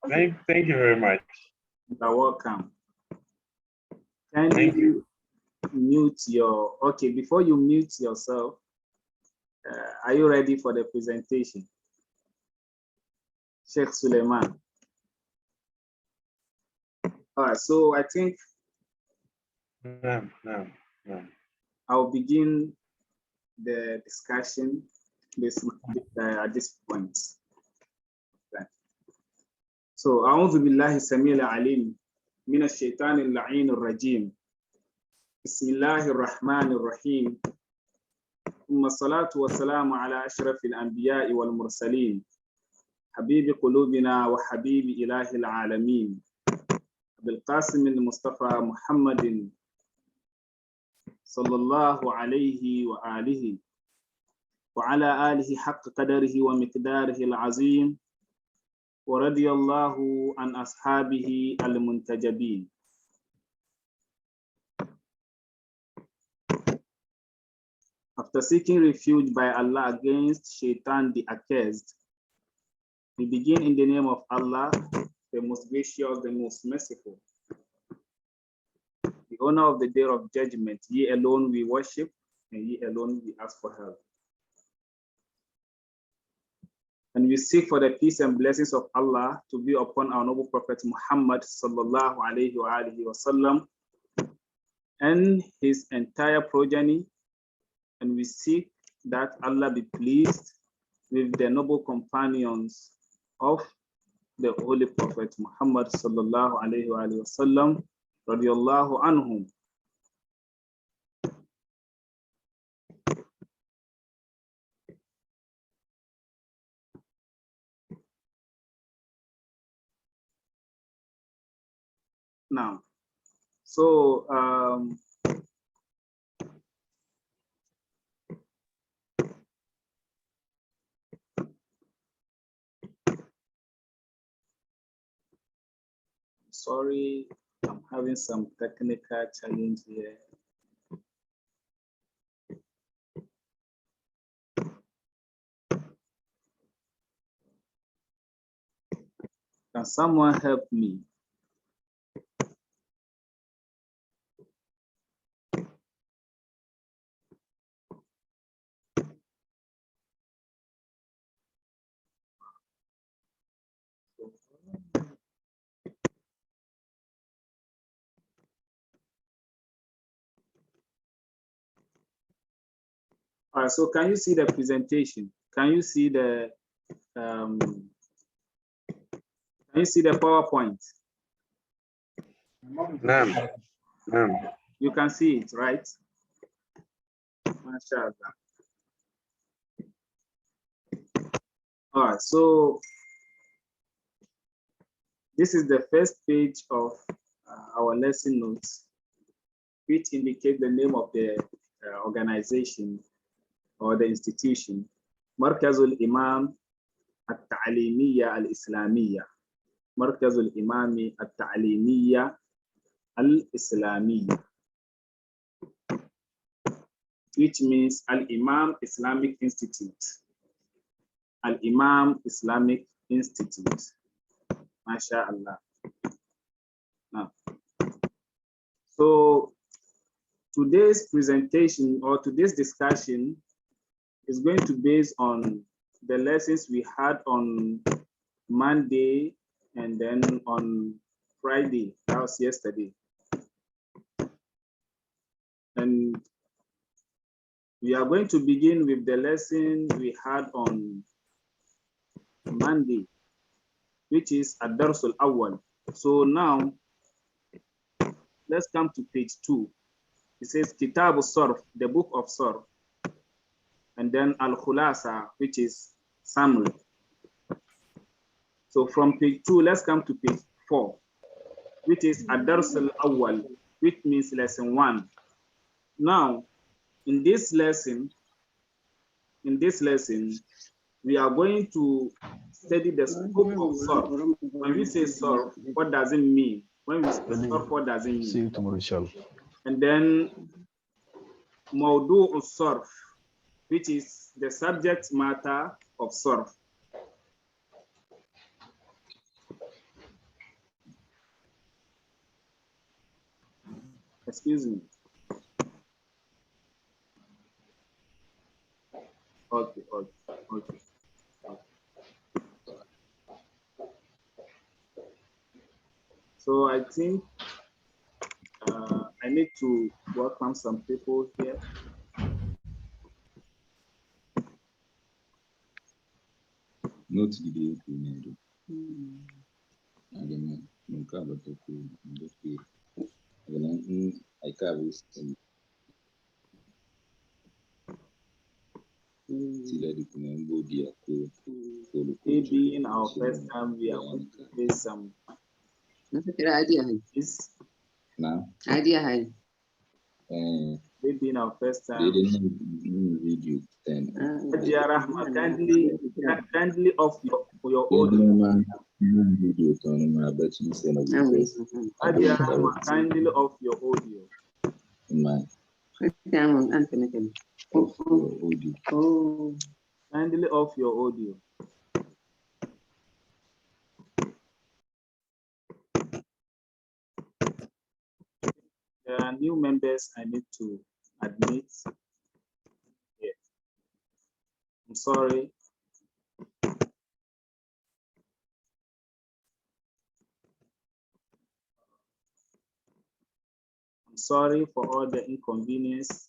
Thank you very much. You're welcome. Can you mute your, okay, before you mute yourself, are you ready for the presentation? Sheikh Suleiman. All right, so I think No. I'll begin the discussion at this point. Okay. So, أعوذ بالله السميع العليم من الشيطان اللعين الرجيم. بسم الله الرحمن الرحيم. ثم الصلاة والسلام على أشرف الأنبياء والمرسلين. حبيب قلوبنا وحبيب إله العالمين. بالقاسم المصطفى محمد صلى الله عليه وآله وعلى آله حق قدره ومقداره العظيم ورضي الله عن أصحابه المنتجبين. After seeking refuge by Allah against Shaitan the accursed, we begin in the name of Allah, the most gracious, the most merciful, the owner of the day of judgment. Ye alone we worship, and ye alone we ask for help. And we seek for the peace and blessings of Allah to be upon our noble Prophet Muhammad sallallahu alayhi wa sallam and his entire progeny. And we seek that Allah be pleased with the noble companions of the Holy Prophet Muhammad sallallahu alayhi wa sallam, radiyallahu anhum. Now, so sorry, I'm having some technical challenge here. Can someone help me? All right, so can you see the presentation? Can you see the PowerPoint? No. You can see it, right? MashaAllah. All right, so this is the first page of our lesson notes, which indicate the name of the organization or the institution, مركز الإمام التعليمية الإسلامية. مركز الإمام التعليمية الإسلامية, which means Al-Imam Islamic Institute. Al-Imam Islamic Institute. MashaAllah. Now, so today's presentation or today's discussion is going to base on the lessons we had on Monday and then on Friday, that was yesterday. And we are going to begin with the lesson we had on Monday, which is Ad-Dars al-Awwal. So now, let's come to page 2. It says Kitab al-Sorf, the book of Sorf. And then Al-Khulasa, which is summary. So from page 2, let's come to page 4, which is Ad-Dars al-Awwal, which means lesson 1. Now, in this lesson, we are going to study the scope of SORF. When we say SORF, what does it mean? When we say SORF, what does it mean? See you tomorrow, inshallah. And then Mawdu' SORF, which is the subject matter of SORF. Excuse me. Okay. So I think I need to welcome some people here. Not the day Maybe in our first time we are going to face some. idea. Maybe in our first They time. didn't video then. Hadia Rahma, kindly off your audio. Video I bet you say no because Hadia Rahma, kindly off your audio. Kindly off your audio. There are new members I need to admit. Yeah. I'm sorry. I'm sorry for all the inconvenience.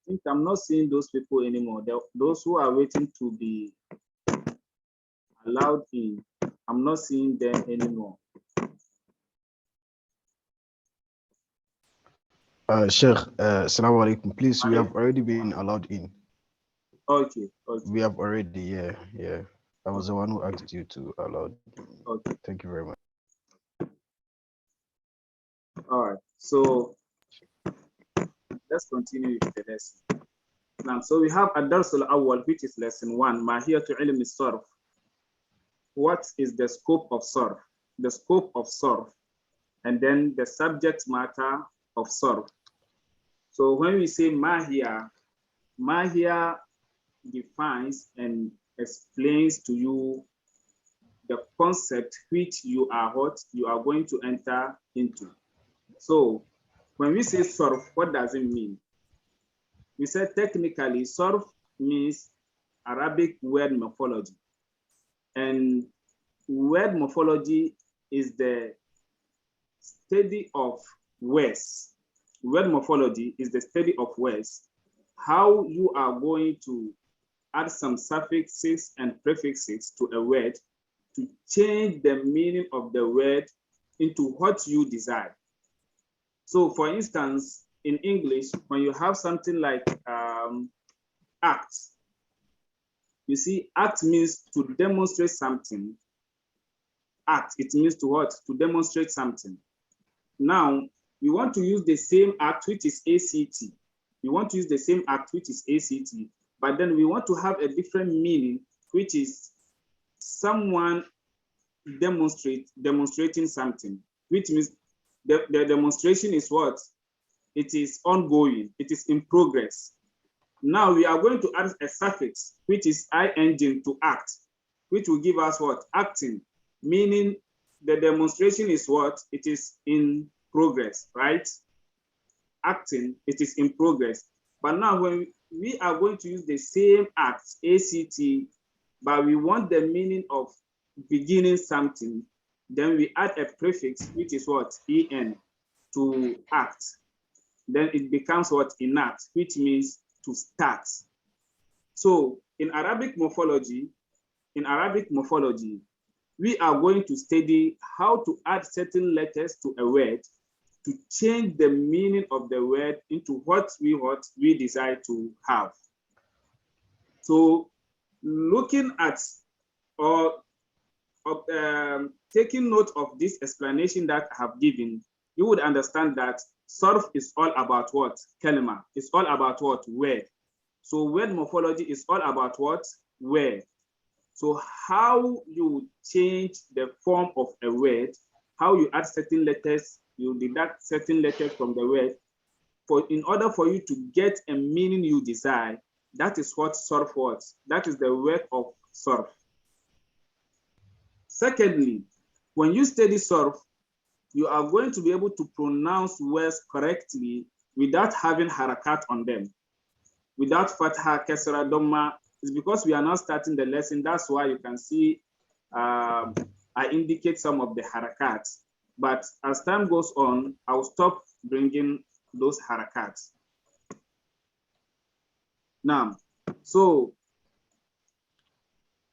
I think I'm not seeing those people anymore. Those who are waiting to be allowed in, I'm not seeing them anymore. Sheikh, Assalamu alaikum. Please, we have already been allowed in. Okay. We have already, yeah. I was the one who asked you to allow. Okay. Thank you very much. All right. So let's continue with the lesson. Now, so we have Ad-Dars al-Awwal, which is lesson 1, Mahiyatu ilm al-Sarf. What is the scope of SORF? The scope of SORF, and then the subject matter of SORF. So when we say Mahia defines and explains to you the concept which you are going to enter into. So when we say SORF, what does it mean? We said technically SORF means Arabic word morphology. And word morphology is the study of words. Word morphology is the study of words. How you are going to add some suffixes and prefixes to a word to change the meaning of the word into what you desire. So for instance, in English, when you have something like act, you see, act means to demonstrate something. Act, it means to what? To demonstrate something. Now, we want to use the same act, which is ACT. We want to use the same act, which is ACT, but then we want to have a different meaning, which is someone demonstrating something, which means the demonstration is what? It is ongoing, it is in progress. Now we are going to add a suffix, which is ing to act, which will give us what? Acting, meaning the demonstration is what? It is in progress, right? Acting, it is in progress. But now when we are going to use the same act, ACT, but we want the meaning of beginning something, then we add a prefix, which is what? En, to act. Then it becomes what? Enact, which means to start. So in Arabic morphology, we are going to study how to add certain letters to a word to change the meaning of the word into what we desire to have. So looking at or taking note of this explanation that I have given, you would understand that SORF is all about what? Kalima. It's all about what? Word. So word morphology is all about what? word. So how you change the form of a word, how you add certain letters, you deduct certain letters from the word, in order for you to get a meaning you desire. That is what SORF was. That is the work of SORF. Secondly, when you study SORF, you are going to be able to pronounce words correctly without having harakat on them. Without fatha, kasra, dhamma. It's because we are not starting the lesson. That's why you can see I indicate some of the harakats. But as time goes on, I'll stop bringing those harakats. Now, so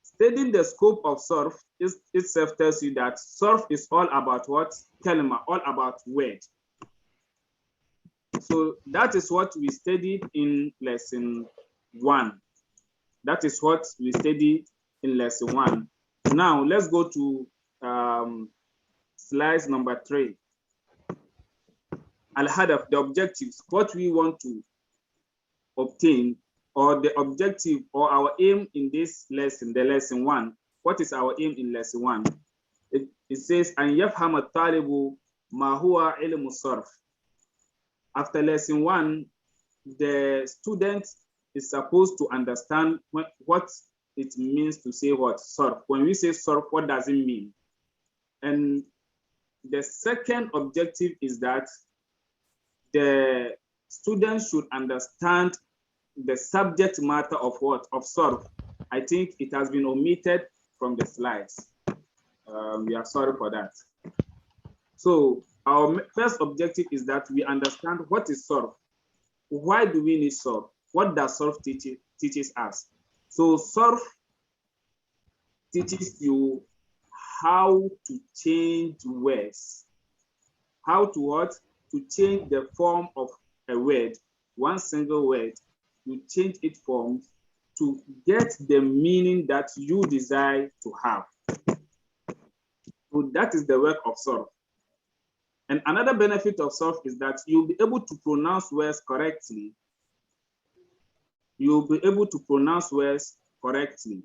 studying the scope of SORF itself tells you that SORF is all about what? Kalima, all about word. So that is what we studied in lesson 1. That is what we studied in lesson 1. Now let's go to slide number 3. Al-Hadaf, the objectives, what we want to obtain, or the objective or our aim in this lesson, the lesson 1. What is our aim in lesson 1? It says, "An yafham at-talibu ma huwa ilmu SORF." After lesson 1, the student is supposed to understand what it means to say what SORF. When we say SORF, what does it mean? And the second objective is that the student should understand the subject matter of what? Of SORF. I think it has been omitted from the slides. We are sorry for that. So our first objective is that we understand what is SORF. Why do we need SORF? What does SORF teaches us? So SORF teaches you how to change words. How to what? To change the form of a word, one single word, you change its form to get the meaning that you desire to have. So that is the work of SORF. And another benefit of SORF is that you'll be able to pronounce words correctly. You'll be able to pronounce words correctly.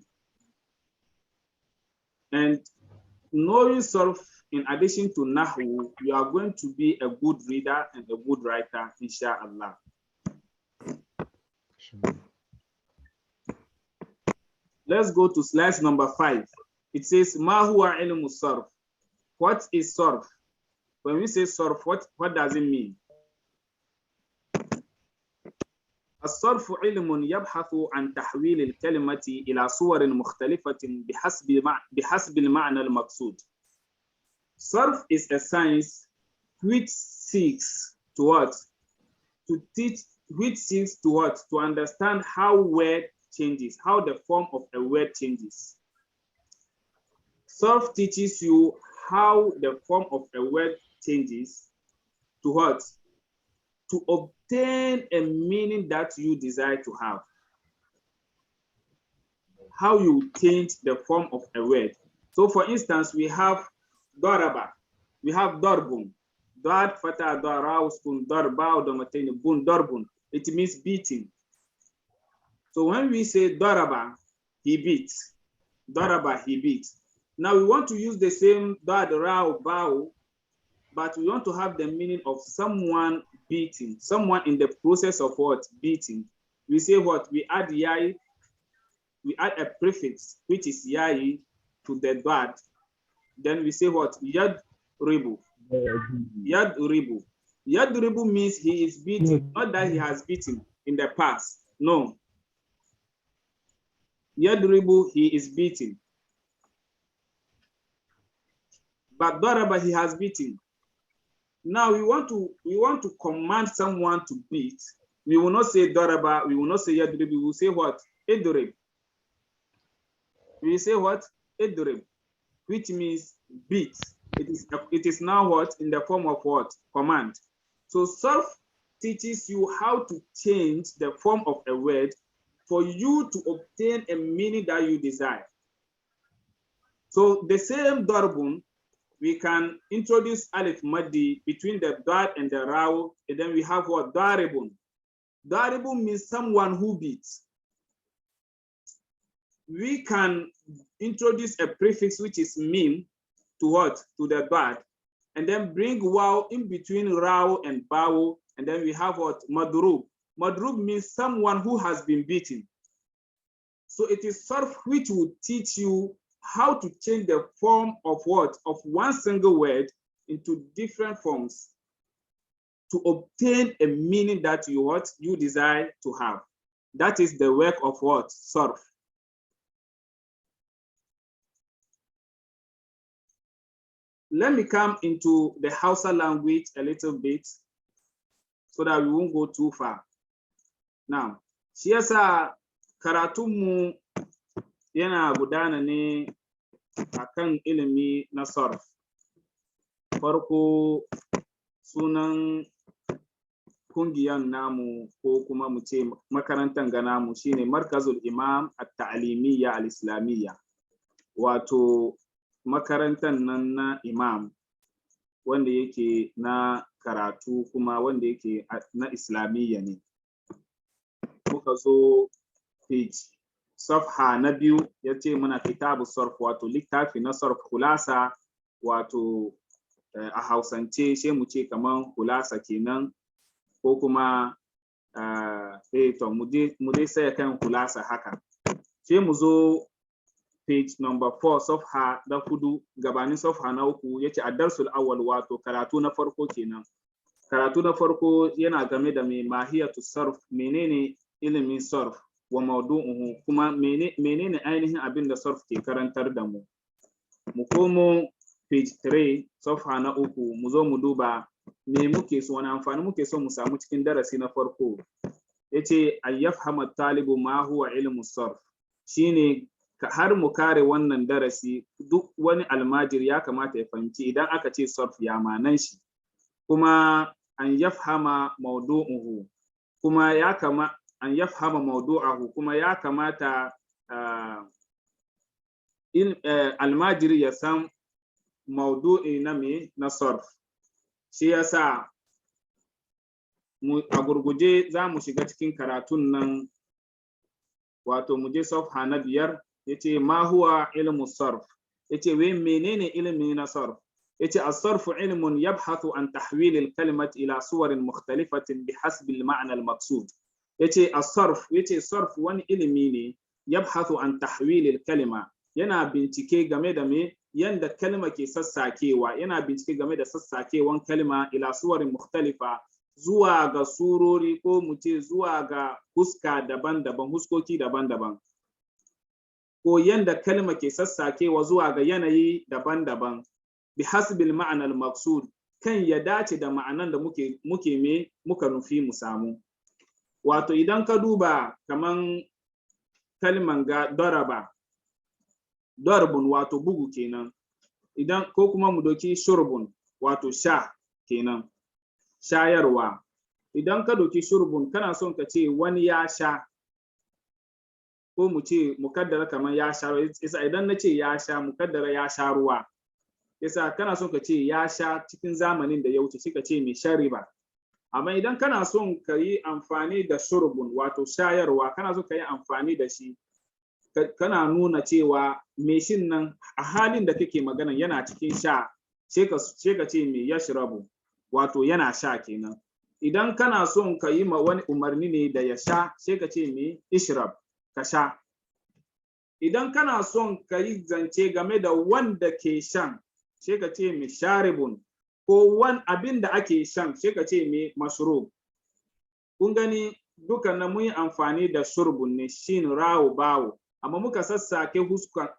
And knowing SORF, in addition to Nahu, you are going to be a good reader and a good writer, inshallah. Let's go to slide number 5. It says, "Ma huwa ilmu SORF." What is SORF? When we say SORF, what does it mean? الصرف علم يبحث عن تحويل الكلمة إلى صور مختلفة بحسب المعنى المقصود. SORF is a science which seeks to what? To teach, which seeks to what? To understand how word changes, how the form of a word changes. SORF teaches you how the form of a word changes to what? To obtain a meaning that you desire to have. How you change the form of a word. So for instance, we have daraba, we have darbun. Dar fata daraускun darba domatene bun darbun. It means beating. So when we say daraba, he beats. Daraba, he beats. Now we want to use the same dad rao bao, but we want to have the meaning of someone beating, someone in the process of what? Beating. We say what? We add yai, we add a prefix, which is yai, to the dad. Then we say what? Yad ribu. Yad ribu. Yad ribu means he is beating, not that he has beaten in the past. No. Yad ribu, he is beating. But daraba, he has beaten. Now we want to command someone to beat. We will not say daraba, we will not say yadrib, we will say what? Idrib. We will say what? Idrib, which means beat. It is now what? In the form of what? Command. So SORF teaches you how to change the form of a word for you to obtain a meaning that you desire. So the same darbun, we can introduce alif maddi between the dad and the raw, and then we have what? Daribun. Daribun means someone who beats. we can introduce a prefix which is mim to what? To the bad, and then bring waw in between raw and baw, and then we have what? Madrub. Madrub means someone who has been beaten. So it is SORF which will teach you how to change the form of what? Of one single word into different forms to obtain a meaning that you desire to have. That is the work of what? SORF. Let me come into the Hausa language a little bit so that we won't go too far. Now, shi yasa karatunmu yana gudana ne akan ilimi na SORF. Farko sunan kungiyan namu ko kuma mu ce makarantar ga namu shine Markazul Imam At-Ta'limiyya Al-Islamiyya, wato makarantar nan na imam wanda yake na karatu kuma wanda yake na islamiyya ne. Muka zo page safha na 2 yace muna kitabu SORF, wato littafi na SORF khulasa, wato a Hausance sai mu ce kaman khulasa kenan ko kuma to mu dai sai kan khulasa haka. Sai mu zo page number 4 safha da 4 gabanin safha na 3 yace ad-darsul awwal, wato karatu na farko kenan. Karatu na farko yana game da mahiyatu SORF, menene ilimin SORF wa mawdu'uhu, kuma menene ainihin abin da SORF ke karantar da mu. Mu komo page 3 safha na 3 mu zo mu duba me muke so, wani amfani muke so mu samu cikin darasi na farko. Yace ayyafhama talibu ma huwa ilmu SORF, shine har mu kare wannan darasi duk wani almajir ya kamata ya fahimci idan aka ce SORF ya manan shi, kuma an yafhama mawdu'uhu, kuma ya kama an yafhama mawdu'ahu, kuma ya kamata almajiri ya san mawdu'i na me na SORF. Shi yasa a gurguje za mu shiga cikin karatun nan, wato mu je safha na 5 yace ma huwa ilmu SORF, yace wai menene ilimi na SORF. yace as-sarfu ilmun yabhathu an tahwil al-kalimati ila suwarin mukhtalifatin bihasbi al-ma'na al-maqsud. yace as-sarf, yace sarf wani ilimi ne yabhathu an tahwil al-kalima, yana bincike game da me yanda kalma ke sassakewa, yana bincike game da sassakewan kalma ila suwarin mukhtalifa, zuwa ga surori ko mu ce zuwa ga huska daban-daban, huskoki daban-daban, ko yanda kalma ke sassakewa zuwa ga yanayi daban-daban bi hasbil ma'ana al-maqsud, kan ya dace da ma'anan da muka nufi mu samu. Wato idan ka duba kaman kalman ga daraba, darbun wato bugu kenan, idan ko kuma mu doki shurbun wato sha kenan, shayarwa. Idan ka doki shurbun kana son ka ce wani ya sha, ko mu ce mukaddara kaman ya sha, isa idan na ce ya sha mukaddara ya sha ruwa, isa kana son ka ce ya sha cikin zamanin da ya wuce shi ka ce mai shariba. Amma idan kana son ka yi amfani da shurbun wato shayarwa, kana son ka yi amfani da shi, kana nuna cewa mai shin nan a halin da kake magana yana cikin sha, sai ka ce mai yashrabu wato yana sha kenan. Idan kana son ka yi ma wani umarni ne da ya sha, sai ka ce mai ishrab, ka sha. Idan kana son ka yi zance game da wanda ke shan, sai ka ce mai sharibun, ko wani abin da ake shan sai ka ce mai mashrub. Kun gani dukan mun yi amfani da shurbun ne, shin rawo bawo, amma muka sassake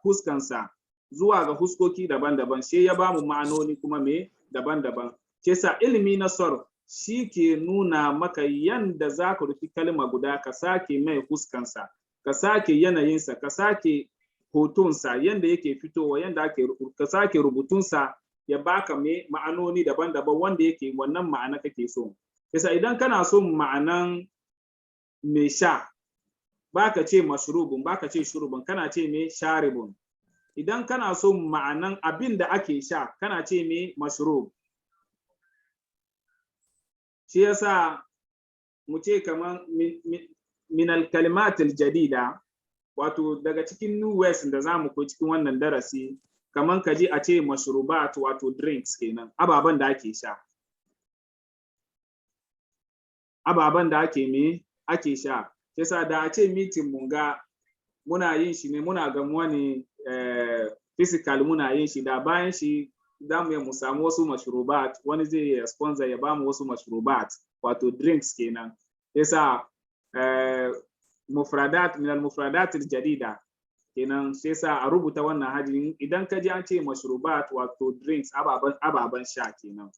huskansa zuwa ga huskoki daban-daban, sai ya bamu ma'anoni kuma me daban-daban. Ke sa ilimi na SORF shi ke nuna maka yanda za ka rufi kalma guda, ka sake mai huskansa, ka sake yanayinsa, ka sake hotonsa yanda yake fitowa, yanda ka sake rubutunsa, ya baka me ma'anoni daban-daban wanda yake wannan ma'ana kake so. Yasa idan kana so ma'anan me sha, baka ce mashrubun, baka ce shurbun, kana ce me sharibun. Idan kana so ma'anan abin da ake sha, kana ce me mashrub. Shi yasa mu ce kaman min al-kalimat al-jadida, wato daga cikin new words da zamu koyi cikin wannan darasi kaman kaji a ce mashrubat wato drinks kenan ababan da ake sha ababan da ake sha yasa da a ce meeting mun ga muna yin shi ne muna gamuwa ne physical muna yin shi da bayan shi za mu samu wasu mashrubat wani zai sponsor ya bamu wasu mashrubat wato drinks kenan yasa mufradat min al-mufradat al-jadida kenan sai sa a rubuta wannan hadin idan ka ji an ce mashrubat wato drinks ababan sha kenan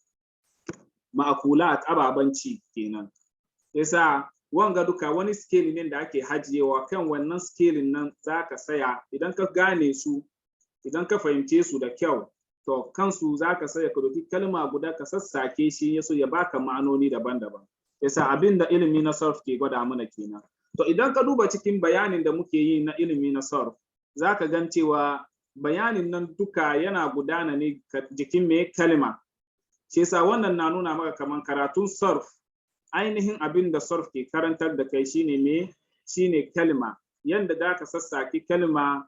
ma'kulat ababan ci kenan yasa wanga duka wani scale ne da ake hajiyewa kan wannan scale nan zaka saya idan ka gane su idan ka fahimce su da kyau to kansu zaka saya ka doki kalma guda ka sassake shi yaso ya baka ma'anoni daban-daban yasa abinda ilimi na SORF ke gwada mana kenan to idan ka duba cikin bayanin da muke yi na ilimi na SORF zaka gan cewa bayanin nan duka yana gudana ne jikin me kalma shi yasa wannan na nuna maka kaman karatun SORF ainihin abin da SORF ke karantar da kai shine kalma yanda da ka sassaki kalma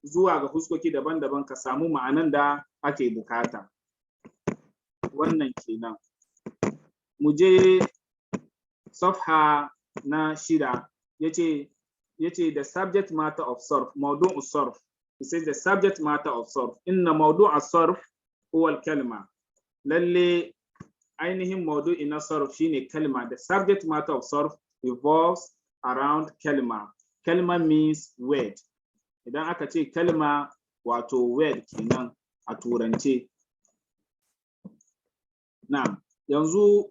zuwa ga huskoki daban-daban ka samu ma'anan da ake bukata wannan kenan mu je safha na 6 yace the subject matter of SORF mawdu'u SORF it says the subject matter of SORF inna mawdu'a SORF huwa al-kalma lalle ainihin mawdu'i na SORF shine kalma the subject matter of SORF revolves around kalma kalma means word idan aka ce kalma wato word kenan a turance na'am yanzu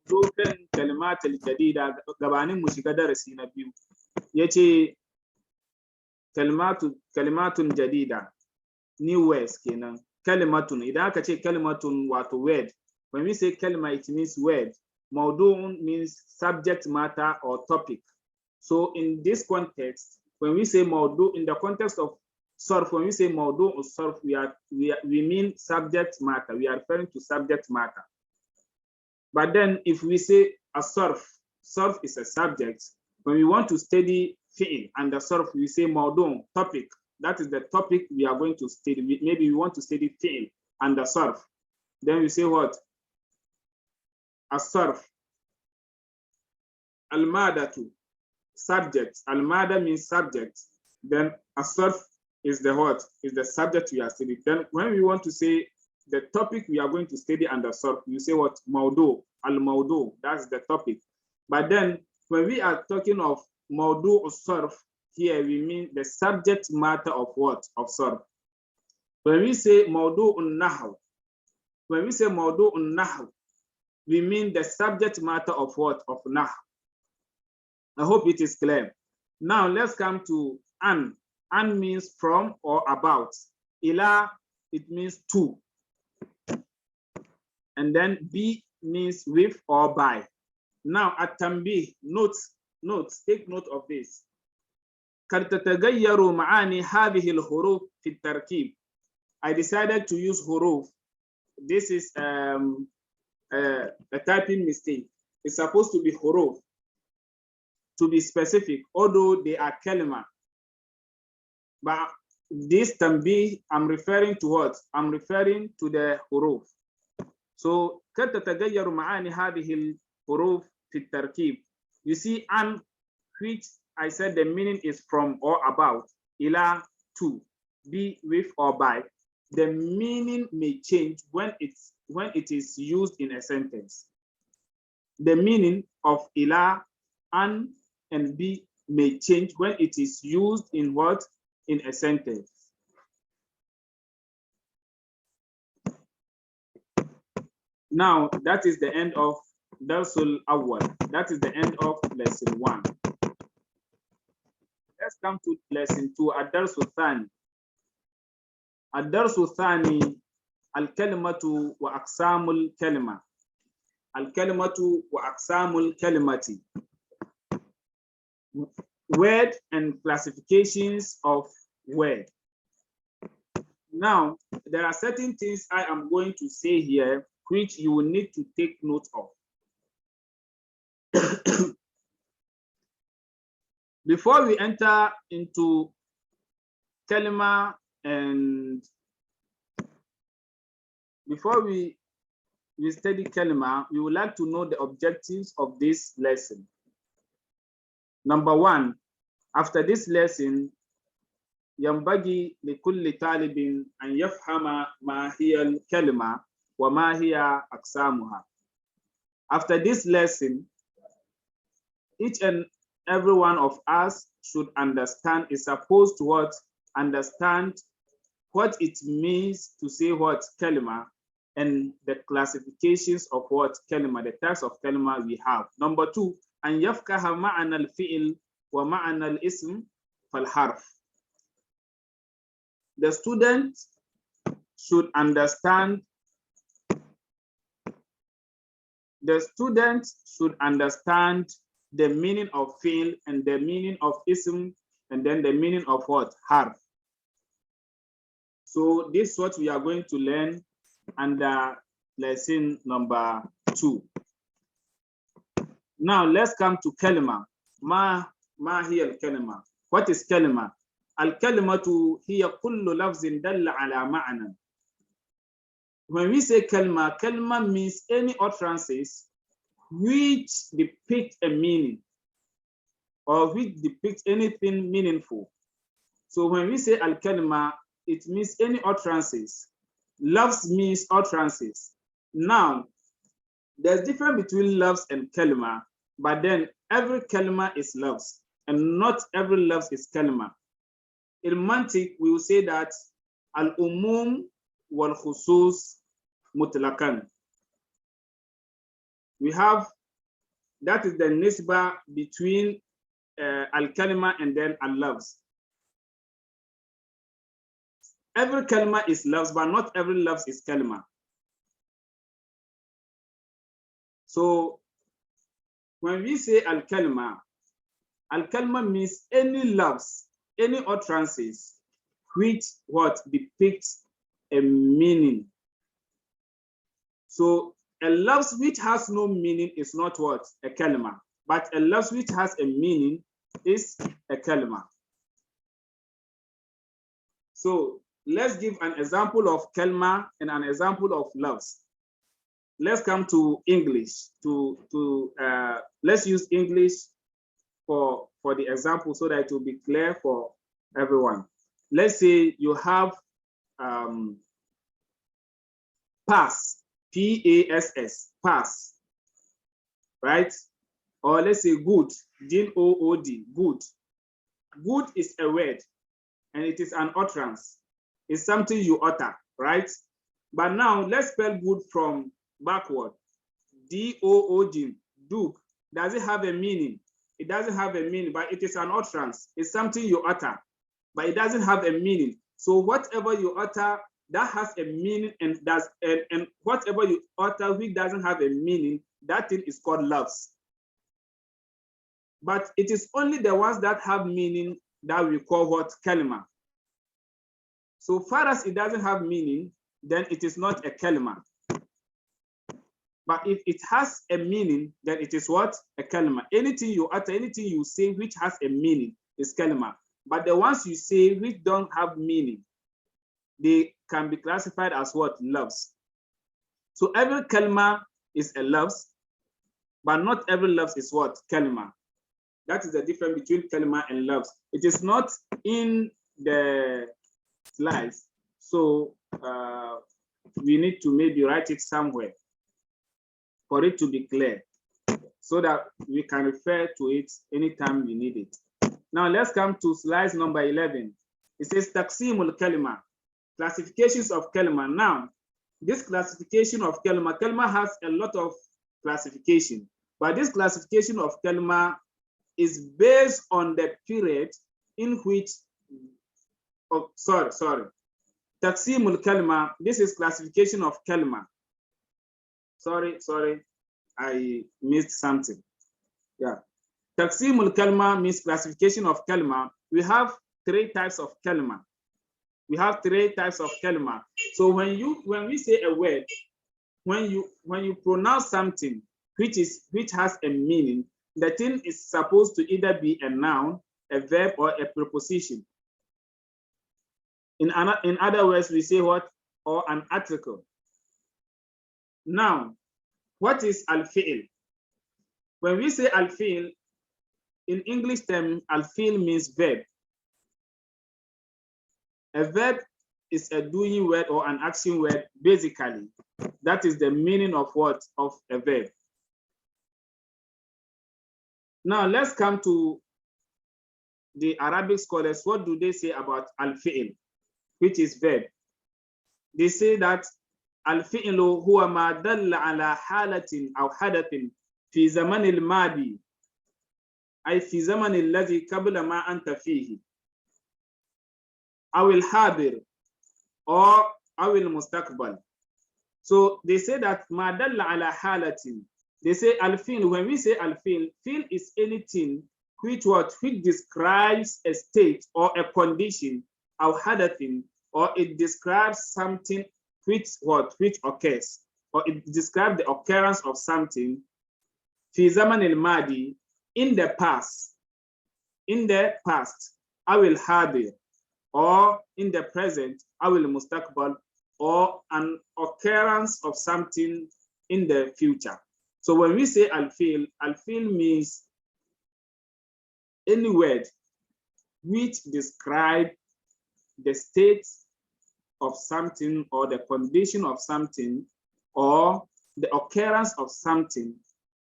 dokan kalimatul jadida gabanin mu shiga darasi na biyu yace kalimatun jadida new words kenan kalimatun idan aka ce kalimatun wato word when we say kalma it means word mawdu'un means subject matter or topic so in this context when we say mawdu in the context of SORF when we say mawdu'u SORF we mean subject matter we are referring to subject matter but then if we say a SORF is a subject when we want to study fi'l and the SORF we say mawdu' topic that is the topic we are going to study maybe we want to study fi'l and the SORF then we say what a SORF al-madatu subject al-mada means subject then a SORF is the what is the subject we are studying then when we want to say the topic we are going to study under SORF you say what mawdu al-mawdu that's the topic but then when we are talking of mawdu or SORF here we mean the subject matter of what of SORF when we say mawdu an-nahw we mean the subject matter of what of nahw I hope it is clear now let's come to an means from or about ila it means to and then be means with or by now at-tanbih notes take note of this قد تتغير معاني هذه الحروف في التركيب I decided to use huruf this is a typing mistake it's supposed to be huruf to be specific although they are kalima but this tanbih I'm referring to what I'm referring to the huruf so قد تتغير معاني هذه الحروف في التركيب you see an which I said the meaning is from or about ila to be with or by the meaning may change when it is used in a sentence the meaning of ila an and be may change when it is used in what in a sentence now that is the end of Darsul Awwal that is the end of lesson 1 let's come to lesson 2 الدرس الثاني الدرس الثاني الكلمة وأقسام الكلمة الكلمة وأقسام الكلمة word and classifications of word now there are certain things I am going to say here which you will need to take note of Before we enter into kalima and before we study kalima, we would like to know the objectives of this lesson. Number one, after this lesson, ينبغي لكل طالب أن يفهم ما هي الكلمة وما هي أقسامها. After this lesson, each and every one of us should understand, is supposed to what? Understand what it means to say what kalima and the classifications of what kalima, the types of kalima we have. Number two, أن يفقه معنى الفعل ومعنى الاسم فالحرف. The student should understand the meaning of fi'l and the meaning of ism and then the meaning of what? Harf. So this is what we are going to learn under lesson number 2. Now let's come to kalima. Ma hiya al-kalima. What is kalima? Al-kalimatu hiya kullu lafzin dalla ala ma'na. When we say kalima, kalima means any utterances which depict a meaning or which depict anything meaningful. So when we say al-kalima, it means any utterances. Lafz means utterances. Now, there's difference between lafz and kalima, but then every kalima is lafz and not every lafz is kalima. In mantiq, we will say that al-umum wal-khusus mutlaqan. We have, that is the nisba between al-kalima and then al-lafz. Every kalima is lafz, but not every lafz is kalima. So when we say al-kalima means any lafz, any utterances which what depicts a meaning. So a lafz which has no meaning is not what? A kalima. But a lafz which has a meaning is a kalima. So let's give an example of kalima and an example of lafz. Let's come to English. Let's use English for the example so that it will be clear for everyone. Let's say you have pass, P-A-S-S, pass, right? Or let's say good, G-O-O-D, good. Good is a word and it is an utterance. It's something you utter, right? But now let's spell good from backward. D-O-O-D, Duke. Does it have a meaning? It doesn't have a meaning, but it is an utterance. It's something you utter, but it doesn't have a meaning. So whatever you utter that has a meaning and whatever you utter which doesn't have a meaning, that thing is called lafz. But it is only the ones that have meaning that we call what? Kalima. So far as it doesn't have meaning, then it is not a kalima. But if it has a meaning, then it is what? A kalima. Anything you utter, anything you say which has a meaning is kalima. But the ones you say which don't have meaning, they can be classified as what? Lafz. So every kalima is a lafz, but not every lafz is what? Kalima. That is the difference between kalima and lafz. It is not in the slides, so we need to maybe write it somewhere for it to be clear, so that we can refer to it anytime we need it. Now let's come to slide number 11. It says taqsimul kalima, classifications of kalima. Now, this classification of kalima has a lot of classification, but this classification of kalima is based on the period in which, taqsimul kalima, this is classification of kalima. Sorry, I missed something. Yeah. Taqsimul kalima means classification of kalima. We have 3 types of kalima. So when we say a word, when you pronounce something which has a meaning, the thing is supposed to either be a noun a verb or a preposition. In other words, we say what? Or an article. Now, what is al-fi'l? When we say al-fi'l, in English term, al-fi'l means verb. A verb is a doing word or an action word, basically. That is the meaning of what? Of a verb. Now, let's come to the Arabic scholars. What do they say about al-fi'l, which is verb? They say that al-fi'lu huwa ma dalla ala halatin aw hadathin fi zaman al-madi ay fi zaman alladhi qabla ma anta fihi aw al-hadir or aw al-mustaqbal. So they say that ma dalla ala halatin. They say al-fi'l. When we say al-fi'l, fi'l is anything which describes a state or a condition aw hadathin, or it describes something which occurs, or it describes the occurrence of something fi zaman al-madi, in the past, aw al-hadir, or in the present, aw al-mustaqbal, or an occurrence of something in the future. So when we say al-fi'l means any word which describe the state of something or the condition of something or the occurrence of something,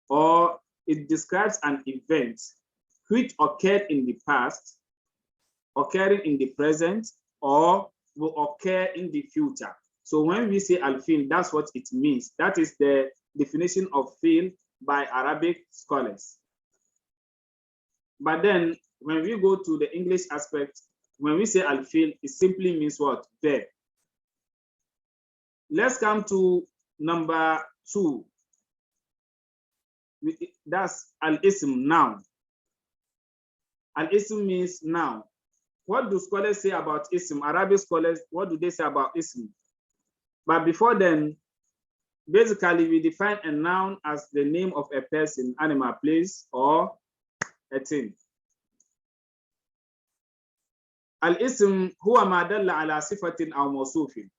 or it describes an event which occurred in the past, occurring in the present, or will occur in the future. So when we say al-fi'l, that's what it means. That is the definition of fi'l by Arabic scholars. But then when we go to the English aspect, when we say al-fi'l, it simply means what? Verb. Let's come to number 2. That's al-ism, noun. Al-ism means noun. What do scholars say about ism? Arabic scholars, what do they say about ism? But before then, basically we define a noun as the name of a person, animal, place, or a thing. Al-ism huwa ma dalla ala sifatin aw mawsufin.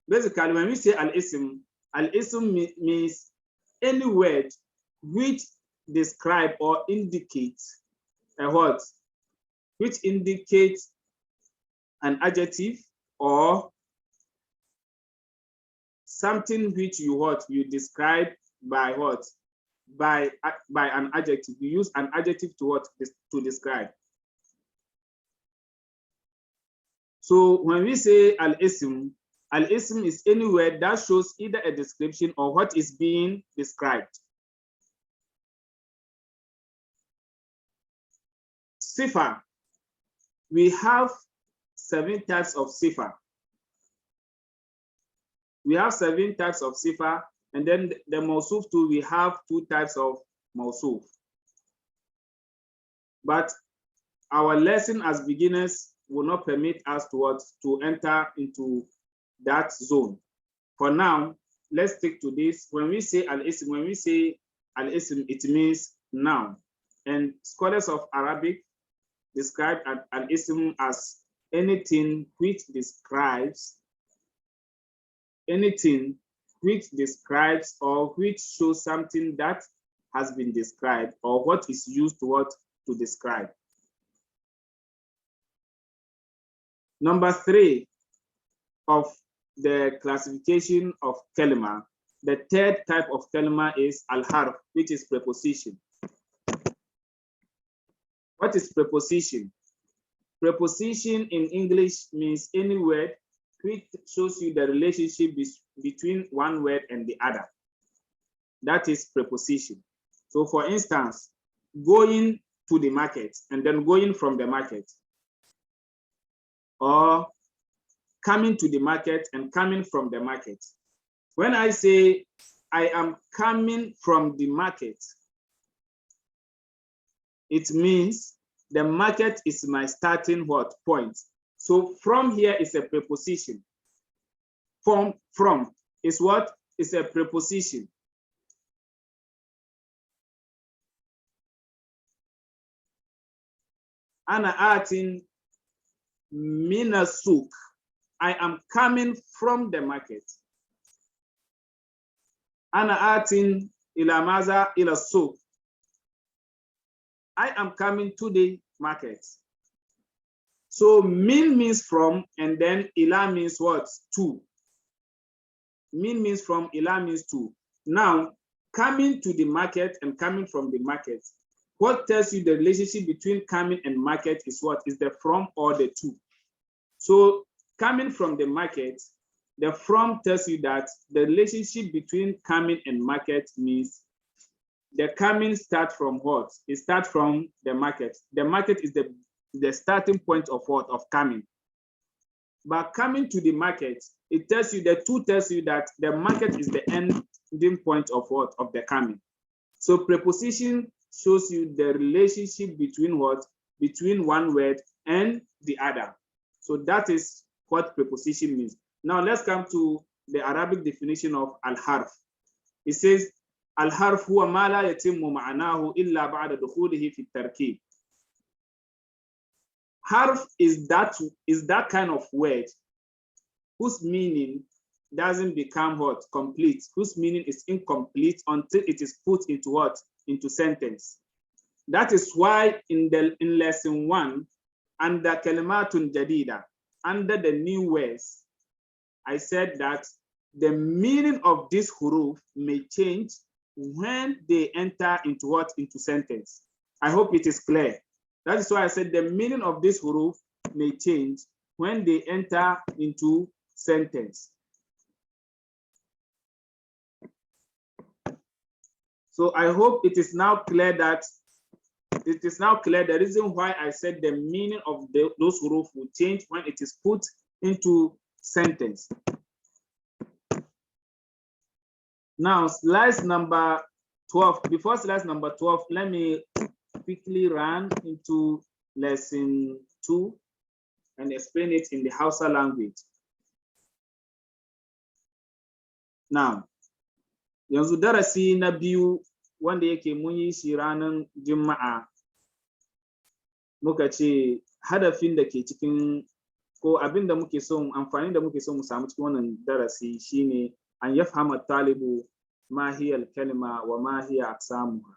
Basically, when we say al-ism means any word which describe or indicates a what? Which indicates an adjective or something which you describe by what? By an adjective. You use an adjective to describe. So when we say al-ism is any word that shows either a description or what is being described. Sifa. We have 7 types of sifa. We have 7 types of sifa, and then the mawsuf too, we have 2 types of mawsuf. But our lesson as beginners will not permit us to enter into that zone. For now, let's stick to this. When we say al-ism, it means noun. And scholars of Arabic describe al-ism as anything which describes or which shows something that has been described, or what is used to describe. Number 3 of the classification of kalima, the 3rd type of kalima is al-harf, which is preposition. What is preposition? Preposition in English means any word which shows you the relationship between one word and the other. That is preposition. So for instance, going to the market and then going from the market, or coming to the market and coming from the market. When I say I am coming from the market, it means the market is my starting point. So from here is a preposition. From is what? Is a preposition. Ana atin mina souk. I am coming from the market. Ana atin ila maza ila souk. I am coming to the market. So min means from, and then ila means what? To. Min means from, ila means to. Now, coming to the market and coming from the market, what tells you the relationship between coming and market is what? Is the from or the to. So coming from the market, the from tells you that the relationship between coming and market means the coming start from what? It starts from the market. The market is the starting point of what? Of coming. But coming to the market, it tells you, the two tells you that the market is the ending point of what? Of the coming. So preposition shows you the relationship between what? Between one word and the other. So that is what preposition means. Now let's come to the Arabic definition of al-harf. It says, al-harf huwa ma la yatimmu ma'anahu illa ba'da dukhulihi fi at-tarkib. Harf is that kind of word whose meaning doesn't become what? Complete, whose meaning is incomplete until it is put into what? Into sentence. That is why in lesson 1, under kalimatun jadida, under the new words, I said that the meaning of this huruf may change when they enter into what? Into sentence. I hope it is clear. That is why I said the meaning of this huruf may change when they enter into sentence. So I hope it is now clear that the reason why I said the meaning of those huruf will change when it is put into sentence. Now, slide number 12. Before slide number 12, let me quickly run into lesson 2 and explain it in the Hausa language. Now, yanzu darasi na biyu wanda yake mun yi shi ranar Juma'a, muka ce hadafin da ke cikin ko abin da muke so, amfani da muke so mu samu cikin wannan darasi shine an yafhama talibu ma hiya al-kalima wa ma hiya aqsamuha.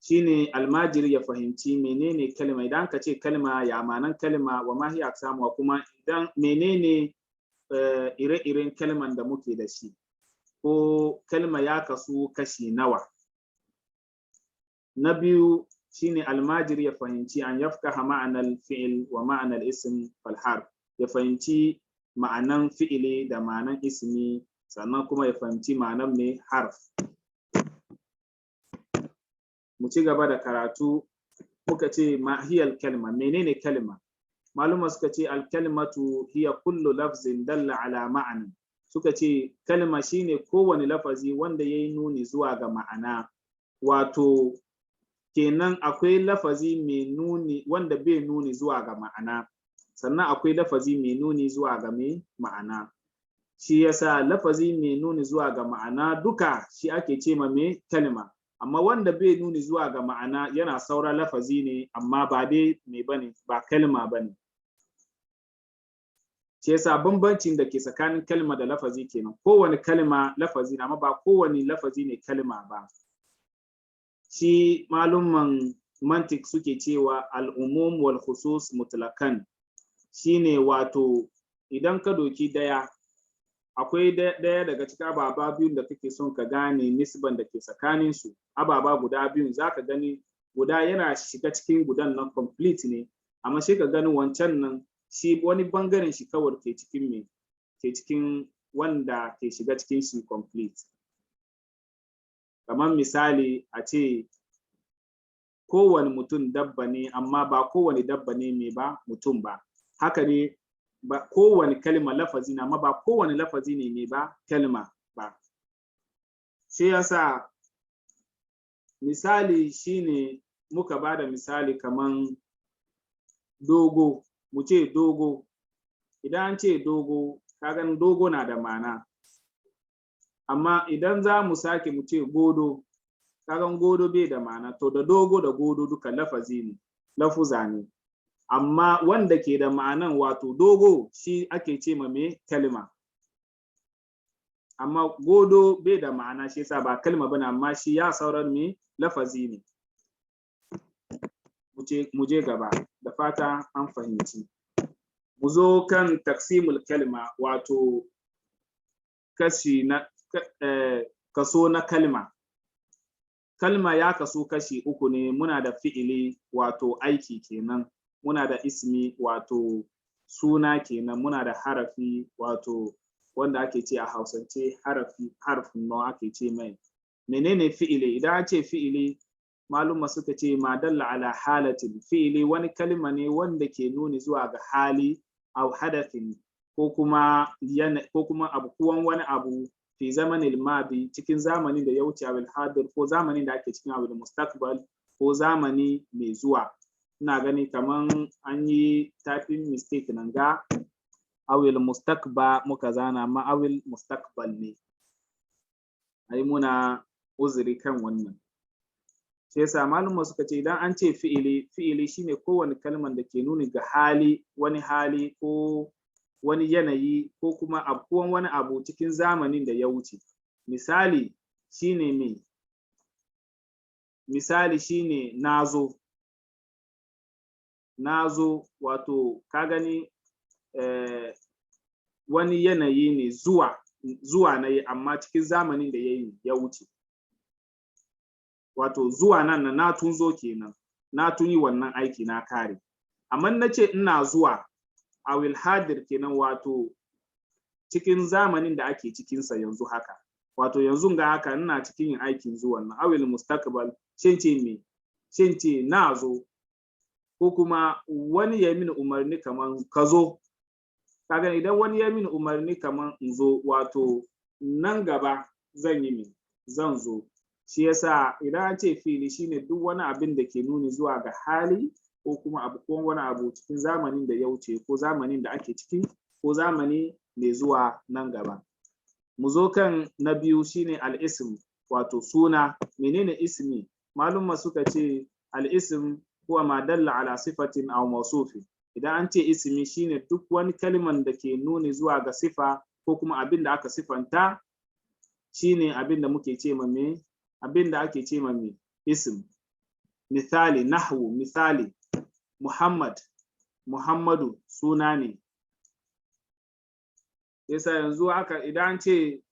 Shine almajiri ya fahimci menene kalma. Idan ka ce kalma, ya manan kalma, wa ma hiya aqsamuha, kuma idan menene ire-iren kalman da muke da shi, ko kalma ya kasu kashi nawa. Na biyu shine almajiri ya fahimci an yafkaha ma'anar fi'il wa ma'anar ism fal harf, ya fahimci ma'anan fi'ili da ma'anan ismi, sannan kuma ya fahimci ma'anan ne harf. Mu ci gaba da karatu. Muka ce ma hiya al-kalima, menene kalma? Maluma suka ce al-kalimatu hiya kullu lafzin dalla ala ma'anan. Suka ce kalma shine kowane lafazi wanda yayi nuni zuwa ga ma'ana. Wato kenan akwai lafazi mai nuni wanda bai nuni zuwa ga ma'ana, sannan akwai lafazi mai nuni zuwa ga ma'ana. Shi yasa lafazi mai nuni zuwa ga ma'ana duka shi ake ce ma me kalma, amma wanda bai nuni zuwa ga ma'ana yana saura lafazi ne, amma ba dai me bane, ba kalma bane. Shi yasa bambancin da ke tsakanin kalma da lafazi kenan. Kowane kalma lafazi ne, amma ba kowane lafazi ne kalma ba. Shi malumman mantik suke cewa al-umum wal khusus mutlaqan, shine wato idan ka doki daya, akwai daya daga cikin ababa biyun da kake son ka gane nisban da ke tsakanin su. Ababa guda biyun zaka gani guda yana shiga cikin gudan nan complete ne, amma sai ka gani wancan nan shi wani bangaren shi kawai ke cikin me, ke cikin wanda ke shiga cikin shi complete. Kamar misali a ce kowane mutum dabba ne, amma ba kowane dabba ne me ba mutum ba. Haka ne ba kowane kalma lafazi na, amma ba kowane lafazi ne me ba kalma ba. Shi yasa misali shine muka bada misali kaman dogo. Mu ce dogo, idan an ce dogo, kagan dogo na da ma'ana. Amma idan za mu sake mu ce godo, kagan godo bai da ma'ana. To da dogo da godo duka lafazi ne, lafuza ne. amma wanda ke da ma'anan wato dogo shi ake ce ma me kalma. Amma godo bai da ma'ana shi yasa ba kalma bane, amma shi ya sauran me lafazi ne. Mu je gaba, da fata an fahimci. Mu zo kan taksimul kalma, wato kaso na kalma. Kalma ya kaso kashi uku ne. Muna da fi'ili wato aiki kenan, muna da ismi wato suna kenan, muna da harafi wato wanda ake ce a Hausance harafin nawa ake ce mai. Menene fi'ili? Idan an ce fi'ili, maluma suka ce ma dalla ala halatin. Fi'ili wani kalma ne wanda ke nuni zuwa ga hali au hadathin ko kuma abukuwan wani abu fi zamanin madi, cikin zamanin da ya wuce, awil hadir ko zamanin da ake cikin awil mustaqbal ko zamani mai zuwa. Ina gani kaman an yi typing mistake nan ga awil mustaqba muka zana, amma awil mustaqbal ne. Ai muna uzuri kan wannan. Sai yasa maluma suka ce idan an ce fi'ili shine kowane kalman da ke nuni ga hali, wani hali ko wani yanayi ko kuma abuwan wani abu cikin zamanin da ya wuce. Misali shine me? Misali shine nazo. Nazo wato ka gani wani yanayi ne, zuwa na yi, amma cikin zamanin da ya wuce. Wato zuwa nan na tun zo kenan, na tun yi wannan aiki na kare. Amma na ce ina zuwa a will hadir kenan, wato cikin zamanin da ake cikinsa yanzu haka. Wato yanzu ga haka ina cikin yin aikin zuwan nan. Awil mustaqbal shin ce me? Shin ce na zo, ko kuma wani ya mini umarni kaman ka zo. Kaga idan wani ya mini umarni kaman in zo, wato nan gaba zan yi min, zan zo. Shi yasa idan an ce fi'ili shine duk wani abin da ke nuni zuwa ga hali ko kuma wani abu cikin zamanin da ya wuce ko zamanin da ake ciki ko zamani mai zuwa nan gaba. Mu zo kan na biyu shine al-ism, wato suna. Menene ismi? Malumma suka ce al-ism huwa ma dalla ala sifatin aw mawsufin. Idan an ce ismi shine duk wani kalman da ke nuni zuwa ga sifa ko kuma abin da aka sifanta, shine abin da muke ce ma me, abin da ake ce ma me ism. Misali nahwu, misali Muhammadu suna ne. Yasa yanzu haka idan an ce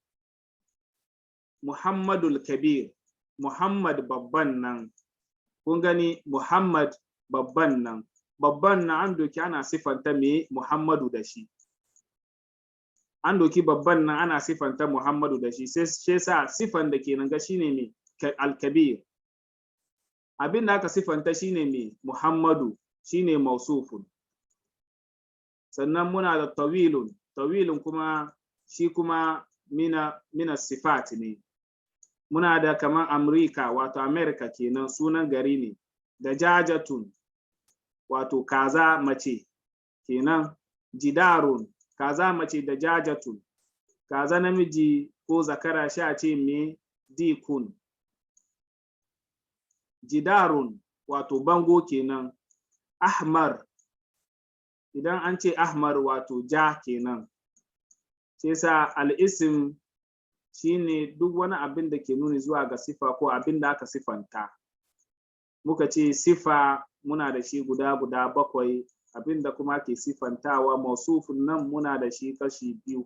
Muhammadul Kabir, Muhammad babban nan, kun gani Muhammad babban nan an doki ana sifanta me Muhammadu da shi. An doki babban nan ana sifanta Muhammadu da shi, sai sa sifan da ke nan ga shine me al-kabir. Abin da aka sifanta shine me Muhammadu, shine mausufun. Sannan muna da tawilun kuma shi kuma mina sifat ne. Muna da kaman Amurka, wato America kenan, sunan gari ne. Da jajatun, wato kaza mace kenan. Jidarun, kaza mace da jajatun. Kaza namiji ko zakara sha ce me dikun. Jidarun, wato bango kenan. Ahmar, idan an ce ahmar wato ja kenan. Sai sa al-ism shine duk wani abin da ke nuni zuwa ga sifa ko abin da aka sifanta. Muka ce sifa muna da shi guda 7, abin da kuma ke sifantawa mausufin nan muna da shi kashi 2.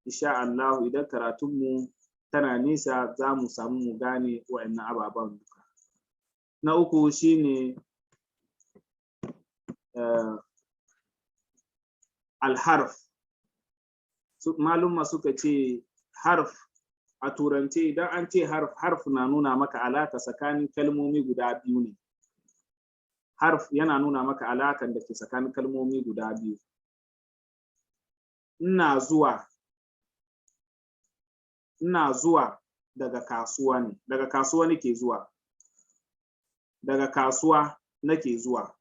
Insha Allah idan karatunmu tana nisa za mu samu mu gane wa'annan ababen duka. Na uku shine al-harf. Malumma suka ce harf a turance, idan an ce harf na nuna maka alaka tsakanin kalmomi guda biyu ne. Harf yana nuna maka alakan da ke tsakanin kalmomi guda biyu. Ina zuwa daga kasuwa ne. Daga kasuwa nake zuwa. Daga kasuwa nake zuwa.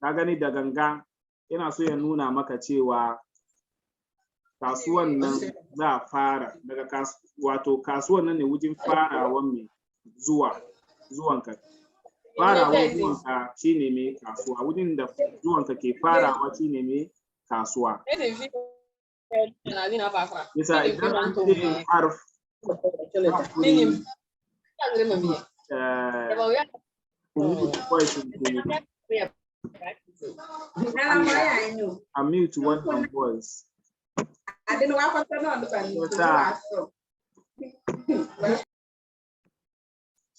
Ka gani da ganga yana so ya nuna maka cewa kasuwan nan za a fara daga wato kasuwan nan ne wajen farawan mai zuwanka. farawa zuwanka shine mai kasuwa, wurin da zuwanka ke farawa shine mai kasuwa. Yasa idan an ce harf a mute one voice.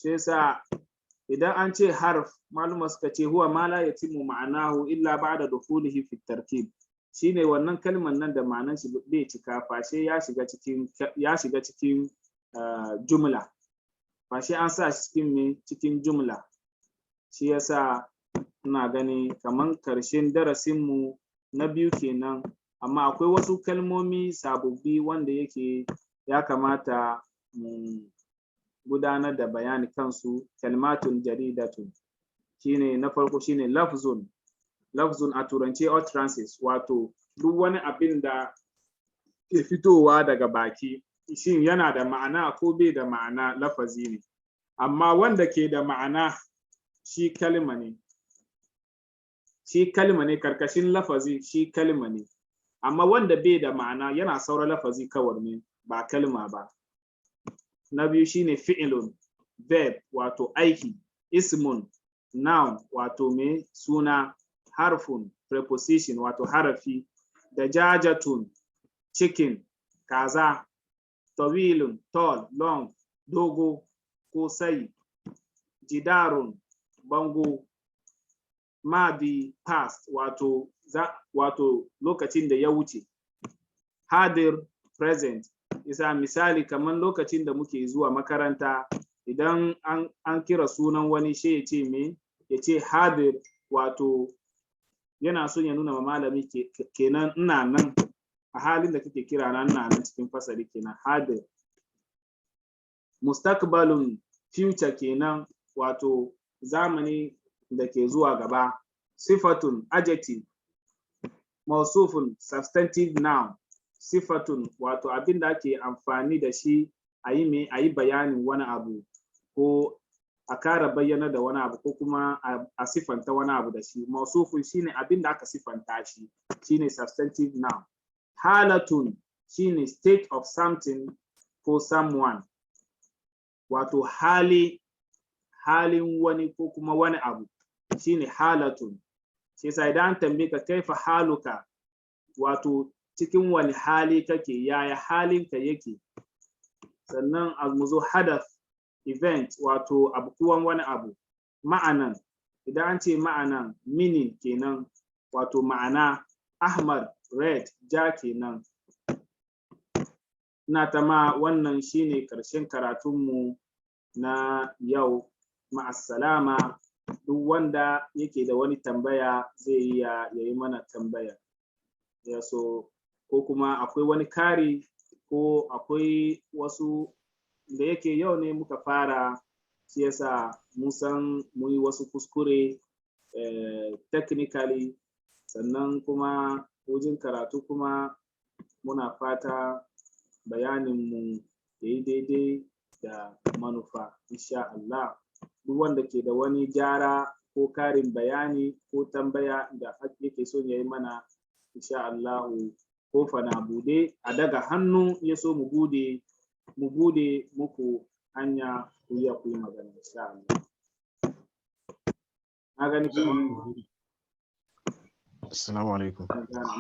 Yasa idan an ce harf maluma suka ce huwa ma la yatimu ma'anahu illa ba'da dukhulihi fi tarkib, shine wannan kalmar nan da ma'anar shi bai cika fashe ya shiga cikin jumla, fashe an sa shi cikin jumla. Shi yasa ina gani kaman karshen darasin mu na biyu kenan, amma akwai wasu kalmomi sababbi wanda yake ya kamata mu gudanar da bayani kansu. Kalmatun jaridatun shine na farko, shine lafzun a turance utterances, wato duk wani abin da ke fitowa daga baki shin yana da ma'ana ko bai da ma'ana, lafazi ne, amma wanda ke da ma'ana shi kalma ne karkashin lafazi, shi kalma ne, amma wanda bai da ma'ana yana saura lafazi kawai ne, ba kalma ba. Na biyu shine fi'ilun, verb wato aiki, ismun noun wato mai suna, harfun preposition wato harafi, dajajatun chicken kaza, tawilun tall long dogo ko sai, jidarun bango, madi past wato lokacin da ya wuce, hadir present. Isa misali kamar lokacin da muke zuwa makaranta, idan an kira sunan wani shi ya ce me, ya ce hadir, wato yana son ya nuna ma malami kenan ina nan a halin da kake kira na, ina nan cikin fasali kenan hadir. Mustaqbalun future kenan, wato zamani da ke zuwa gaba. Sifatun adjective, mausufun substantive noun, sifatun wato abin da ake amfani da shi a yi bayanin wani abu, ko a kara bayyana da wani abu, ko kuma a sifanta wani abu da shi. Mausufun shine abin da aka sifanta shi, shine substantive noun. Halatun shine state of something ko someone, wato halin wani ko kuma wani abu, shine halatun. Shi yasa idan an tambaye ka kaifa haluka, wato cikin wani hali kake, yaya halinka yake. Sannan almuzo hadath event, wato abkuwan wani abu. Ma'anan, idan an ce ma'anan meaning kenan, wato ma'ana. Ahmad red ja kenan. Ina tama wannan shine karshen karatunmu na yau. Ma'assalama. Duk wanda yake da wani tambaya zai iya yayi mana tambaya. Ya so, ko kuma akwai wani kari, ko akwai wasu da yake yau ne muka fara, shi yasa mun san mun yi wasu kuskure technically, sannan kuma wajen karatu kuma muna fata bayaninmu ya yi daidai da manufa insha Allah. Duk wanda ke da wani gyara ko karin bayani ko tambaya da yake so ya yi mana, insha Allah kofa na bude, a daga hannu ya so mu bude muku hanya ku yi magana insha Allah. Na gani kuma. Assalamu alaikum.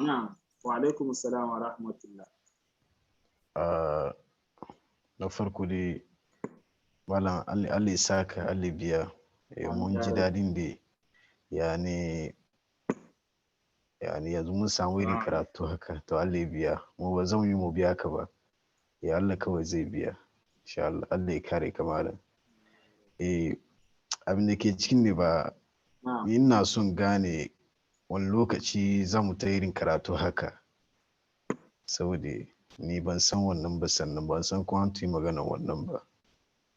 Na'am. Wa alaikum assalam wa rahmatullah. Na farko dai malam Allah ya saka, Allah biya. Mun ji dadin da yani yanzu mun samu irin karatu haka, to Allah ya biya. Mu ba zan yi mu biya ka ba, ya Allah kawai zai biya insha Allah. Allah ya kare ka malam. Abin da ke cikin ne ba, ni ina son gane wani lokaci za mu ta irin karatu haka, saboda ni ban san wannan ba, sannan ban san ko an yi magana wannan ba.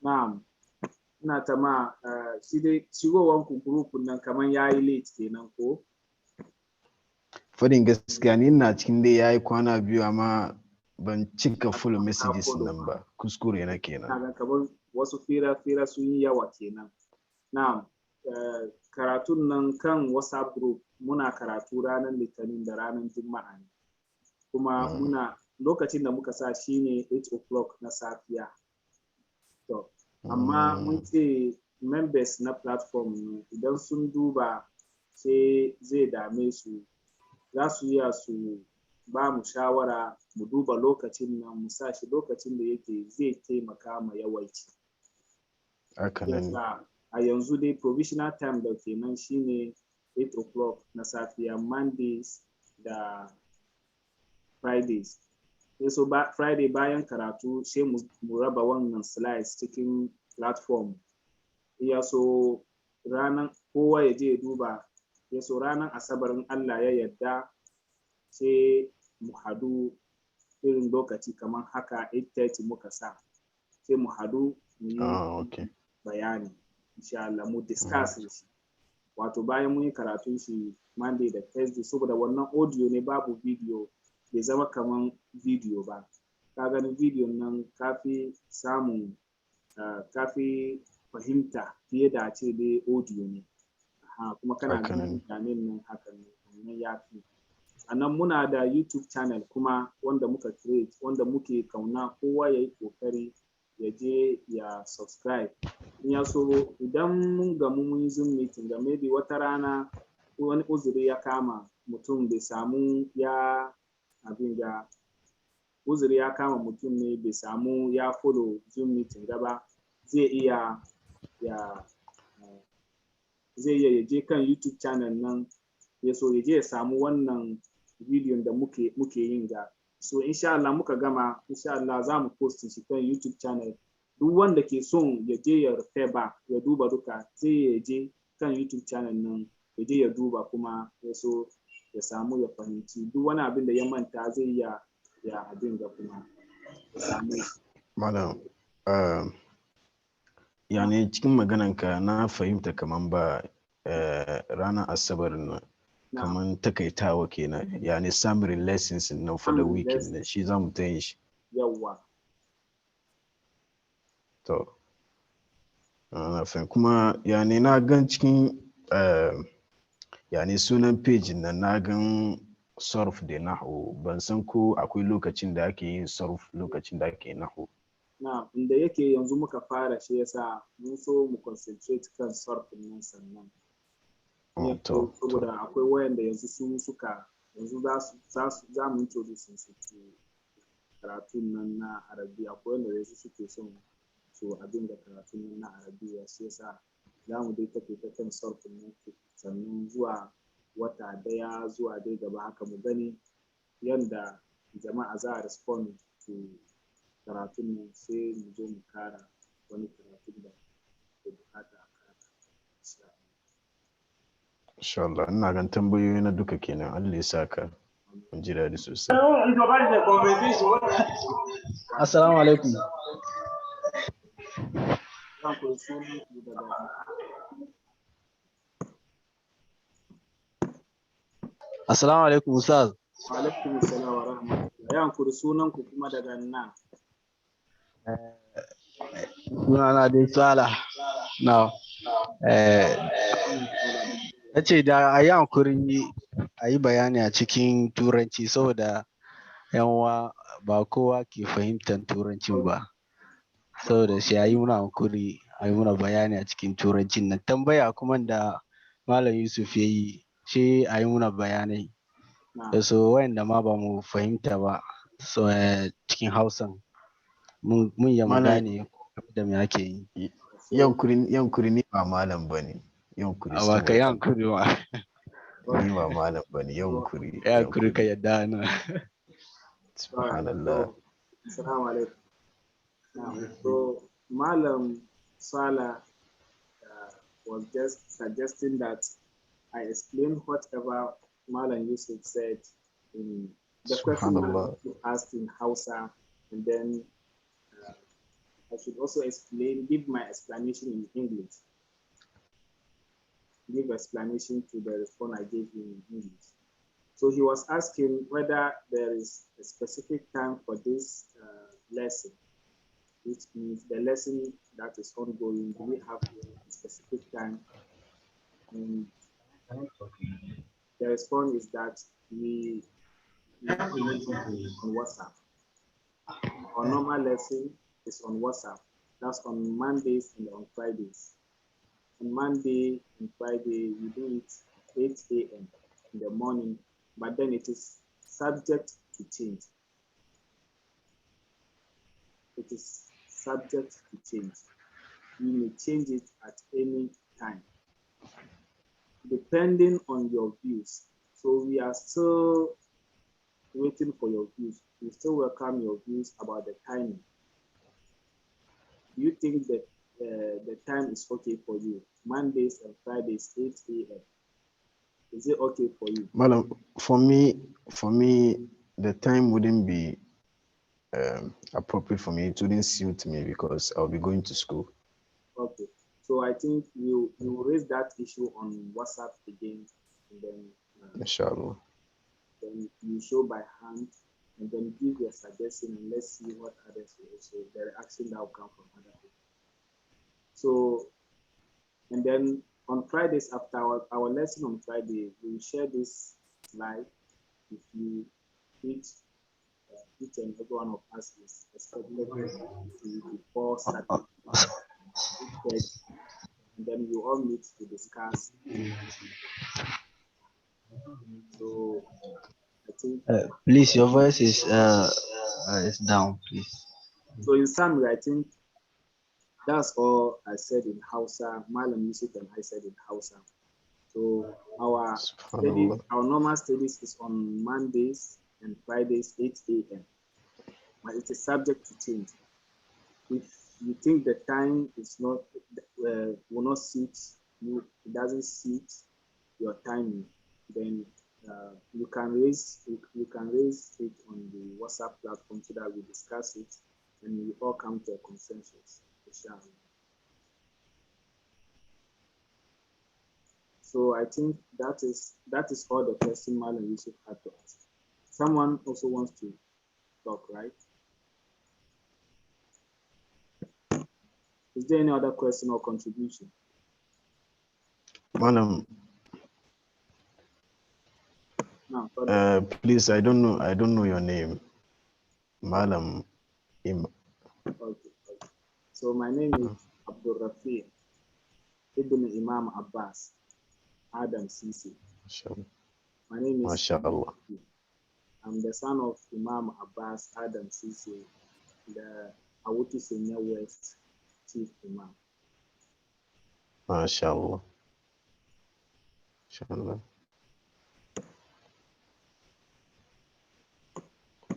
Na'am. Ina tama shi dai shigowar ku group nan kaman yayi late kenan ko? Fadin gaskiya ni ina cikin dai yayi kwana biyu, amma ban cika full messages nan ba, kuskure na kenan. Kaga kamar wasu fira sun yi yawa kenan. Na'am. karatun nan kan WhatsApp group muna karatu ranar Litinin da ranar Juma'a ne. Kuma muna lokacin da muka sa shine 8 o'clock na safiya. To, amma mun ce members na platform idan sun duba sai zai dame su, za su iya su ba mu shawara mu duba lokacin nan mu sa shi lokacin da yake zai taimaka ma yawanci. A yanzu dai provisional time da kenan shine 8 o'clock na safiya Mondays da Fridays. So Friday bayan karatu sai mu raba wannan slides cikin platform. Ya so ranar kowa ya je ya duba. Ya so ranar Asabarin Allah ya yarda sai mu hadu irin lokaci kamar haka 8:30 muka sa. Sai mu hadu mu yi bayani. Insha Allah mu discuss shi. Wato bayan mun yi karatun shi Monday da Thursday saboda wannan audio ne babu video. Bai zama kaman video ba. Ka gani video nan kafi samun kafi fahimta fiye da ce dai audio ne. Kuma kana ganin mutanen nan hakan nan ya fi. Anan muna da YouTube channel kuma wanda muka create wanda muke kauna kowa ya yi kokari ya je ya subscribe. In ya so idan mun gamu mun yi Zoom meeting da maybe wata rana wani uzuri ya kama mutum bai samu ya abin da uzuri ya kama mutum ne bai samu ya follow Zoom meeting gaba zai iya ya je kan YouTube channel nan ya so ya je ya samu wannan bidiyon da muke yin ga. So insha Allah muka gama insha Allah za mu post shi kan YouTube channel. Duk wanda ke son ya je ya rufe ba ya duba duka sai ya je kan YouTube channel nan ya je ya duba kuma ya so ya samu ya fahimci duk wani abin da ya manta zai ya abin da kuma ya samu. Malam, yani cikin magananka na fahimta kaman ba ranar Asabar nan kaman takaitawa kenan, yani summary lessons nan for the weekend ne shi za mu ta yin shi. Yawwa. To, na fahimta kuma yani na gan cikin yani sunan page nan na gan SORF da nahu ban san ko akwai lokacin da ake yin SORF lokacin da ake nahu. Na inda yake yanzu muka fara shi yasa mun so mu concentrate kan SORF nan sannan. Saboda akwai wayanda yanzu su suka yanzu za mu introduce su karatun nan na Arabiya akwai wanda yanzu suke son su abin da karatun nan na Arabiya shi yasa za mu dai tafi ta kan SORF nan sannan zuwa wata daya zuwa dai gaba haka mu gani yanda jama'a za a respond to karatun nan sai mu zo mu kara wani karatun da ke bukata a karata. Insha Allah ina gan tambayoyi na duka kenan Allah ya saka mun ji dadi sosai. Assalamu alaikum. Assalamu alaikum Ustaz. Wa alaikum assalam wa rahmatullahi. Yan kuri sunan ku kuma daga nan. Sunana dai Sala. Now. Nace da a yi hankuri a yi bayani a cikin turanci saboda yanwa ba kowa ke fahimtar turancin ba. Saboda shi a yi muna hankuri a yi muna bayani a cikin turancin nan. Tambaya kuma da Malam Yusuf ya yi shi a yi muna bayanai. So wayanda ma ba mu fahimta ba so cikin Hausan mun yi gane da me ake yi. Yankuri ni ba malam bane. Yankuri ba ka yankuri ba. Ni ba malam bane yankuri. Yankuri ka yadda na. Subhanallah. Assalamu alaikum. So Malam Sala was just suggesting that I explain whatever Malam Yusuf said in the question you asked in Hausa, and then I should also give my explanation in English. Give explanation to the response I gave him in English. So he was asking whether there is a specific time for this lesson, which means the lesson that is ongoing. Do we have a specific time And the response is that we have a meeting on WhatsApp. Our normal lesson is on WhatsApp. That's on Mondays and on Fridays. On Monday and Friday, we do it 8 a.m. in the morning, but then it is subject to change. It is subject to change. You may change it at any time, depending on your views. So we are still waiting for your views. We still welcome your views about the timing. Do you think that the time is okay for you? Mondays and Fridays, 8 a.m. Is it okay for you? Well, for me, the time wouldn't be appropriate for me. It wouldn't suit me because I'll be going to school. Okay. So I think you raise that issue on WhatsApp again, and then Inshallah. then you show by hand, and then give your suggestion, and let's see what others will also, the reaction that will come from other people. So, and then on Fridays, after our lesson on Friday, we will share this slide with you. Each and every one of us is expected to before Saturday, and then we all meet to discuss. So I think Please, your voice is down, please. so. In summary, I think that's all I said in Hausa. Malam Yusuf and I said in Hausa. So our study, our normal studies is on Mondays and Fridays, 8 a.m. But it is subject to change. If you think the time is not will not suit you, it doesn't suit your timing, then you can raise it on the WhatsApp platform so that we discuss it and we all come to a consensus. So I think that is all the question Malam Yusuf had to ask. Someone also wants to talk, right? Is there any other question or contribution? Madam, No, please, I don't know your name. Madam Im. Okay. So my name is Abdul Rafi Ibn Imam Abbas Adam Sisi. My name is MashaAllah. I'm the son of Imam Abbas Adam Sisi, the Awutu Senior West Chief Imam. MashaAllah. MashaAllah.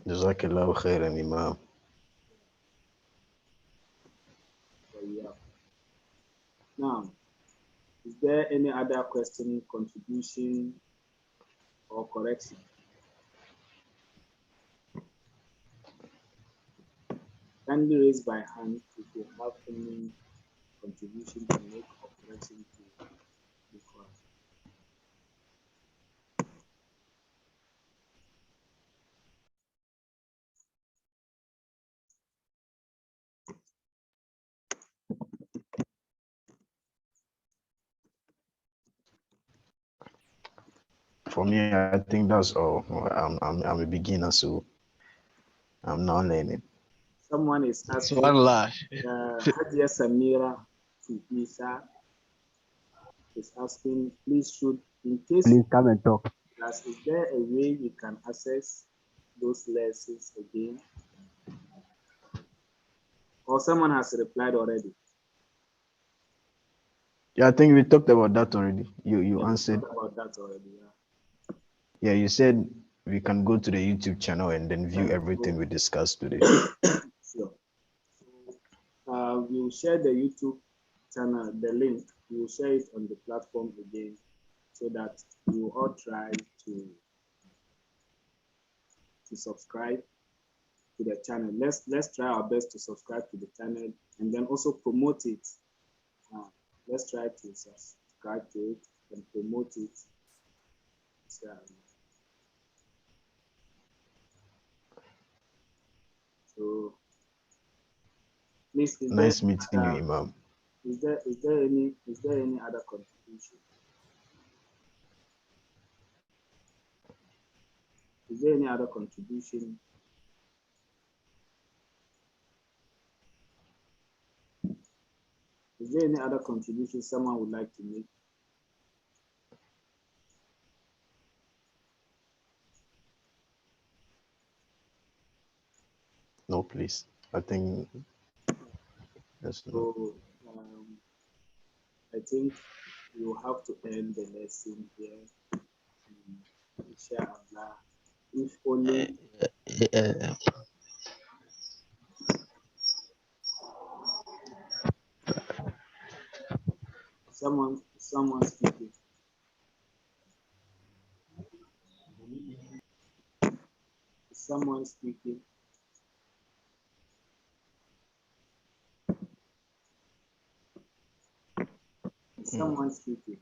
Jazakallahu khairan, Imam. So, yeah. Now, is there any other question, contribution, or correction? Kindly raise by hand if you have any contribution to make or correction to the class. For me, I think that's all. I'm a beginner, so I'm not learning. Someone is asking, Hadia Samira Isa is asking, please come and talk. Class, is there a way we can access those lessons again? Or someone has replied already? Yeah, I think we talked about that already. You answered. About that already, yeah. Yeah, you said we can go to the YouTube channel and then view everything we discussed today. Sure. So, we'll share the YouTube channel, the link. We'll share it on the platform again so that you all try to subscribe to the channel. Let's try our best to subscribe to the channel and then also promote it. Let's try to subscribe to it and promote it. So, please, nice meeting you, Imam. Is there any other contribution? Is there any other contribution? Is there any other contribution someone would like to make? No, please. I think that's no. So I think we will have to end the lesson here. Inshallah. If only someone speaking. Someone speaking. Someone speaking.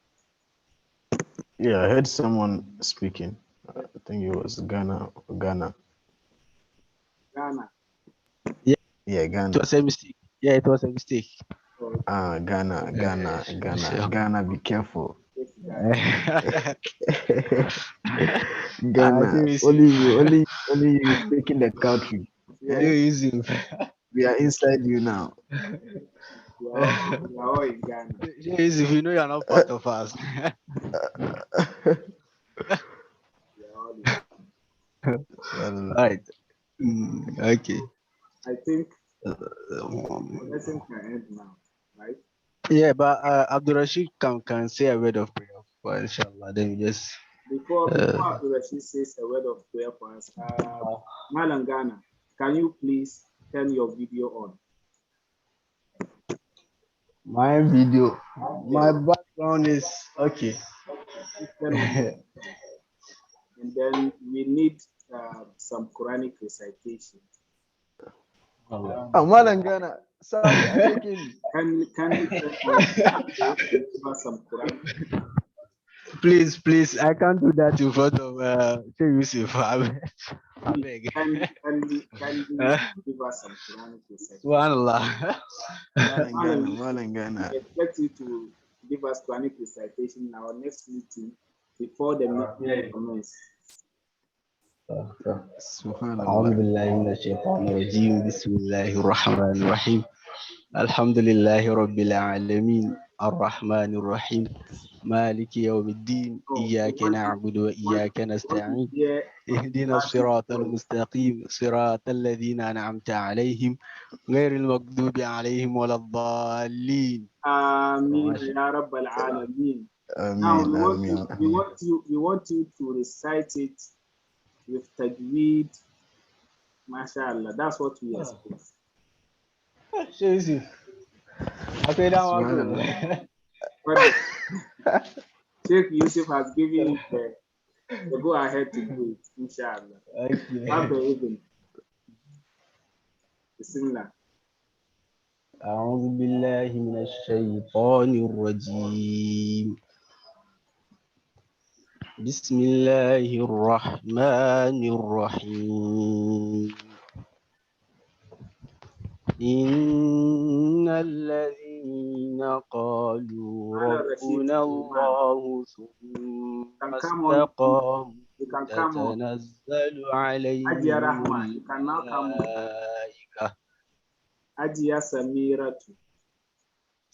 Yeah, I heard someone speaking. I think it was Ghana. Ghana. Yeah, Ghana. It was a mistake. Yeah, it was a mistake. Ghana. Ghana, be careful. Ghana, only you speaking the country. Yeah. We are inside you now. We are all in Ghana. If you know you're not part of us. We are all in Right. Okay. I think the lesson can end now, right? Yeah, but Abdul Rashid can say a word of prayer for inshallah. Then we just Before Abdul Rashid says a word of prayer for us, Malam Ghana, can you please turn your video on? my video. My background is okay. And then we need some Quranic recitation. Ghana. Sorry, Can you give us some Quran? Please, I can't do that in front of Sheikh Yusuf. I beg. Can you give us some Quranic recitation? Subhanallah. Malam Ghana. I expect you to give us Quranic recitation in our next meeting before the meeting commences. أعوذ بالله من الشيطان الرجيم بسم الله الرحمن الرحيم الحمد لله رب العالمين الرحمن الرحيم مالك يوم الدين إياك نعبد وإياك نستعين اهدنا الصراط المستقيم صراط الذين أنعمت عليهم غير المغضوب عليهم ولا الضالين آمين يا رب العالمين. Now we want you to recite it with tajweed. MashaAllah, that's what we expect. Sheikh Yusuf has given the go ahead to do it, inshallah. Have the evening. Bismillah. أعوذ بالله من الشيطان الرجيم بسم الله الرحمن الرحيم إن الذين قالوا ربنا الله ثم استقاموا تتنزل عليهم الملائكة Ajiya Samiratu.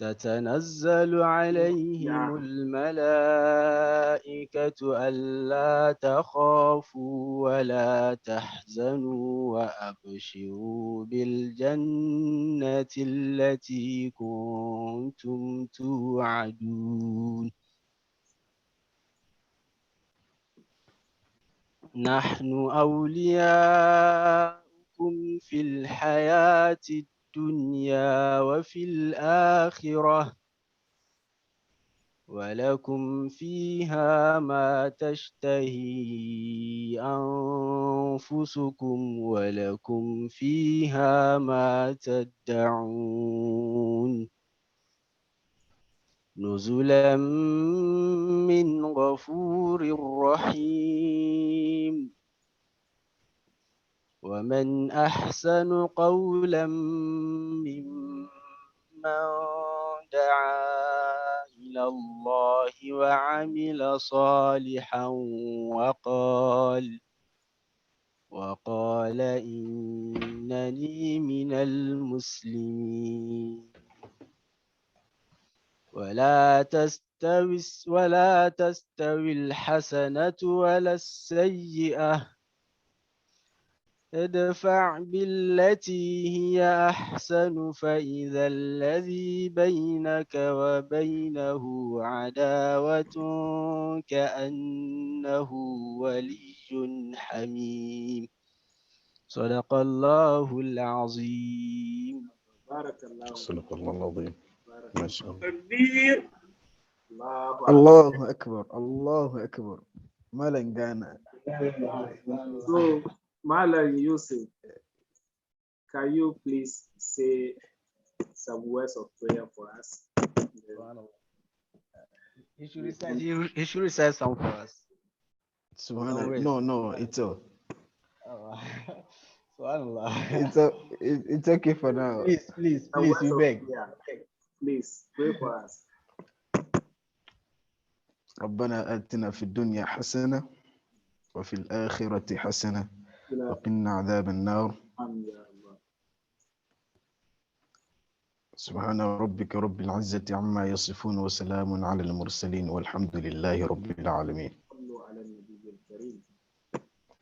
تتنزل عليهم الملائكة ألا تخافوا ولا تحزنوا وأبشروا بالجنة التي كنتم توعدون نحن أولياؤكم في الحياة الدنيا وفي الآخرة ولكم فيها ما تشتهي أنفسكم ولكم فيها ما تدعون نزلا من غفور رحيم ومن أحسن قولا ممن دعا إلى الله وعمل صالحا وقال إنني من المسلمين. ولا تستوي الحسنة ولا السيئة، ادفع بالتي هي أحسن فإذا الذي بينك وبينه عداوة كأنه ولي حميم. صدق الله العظيم. بارك الله صدق الله العظيم. بارك ما شاء الله. تكبير. الله أكبر. الله أكبر الله أكبر. ما لنقانا. So, Malam Yusuf, can you please say some words of prayer for us? He should recite some for us. Subhanallah. No, it's all. Subhanallah. It's okay for now. Please, Some words we of beg. prayer. Please pray for us. ربنا آتنا في الدنيا حسنة وفي الآخرة حسنة وقنا عذاب النار. سبحان ربك رب العزة عما يصفون وسلام على المرسلين والحمد لله رب العالمين.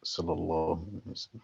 صلى الله عليه وسلم.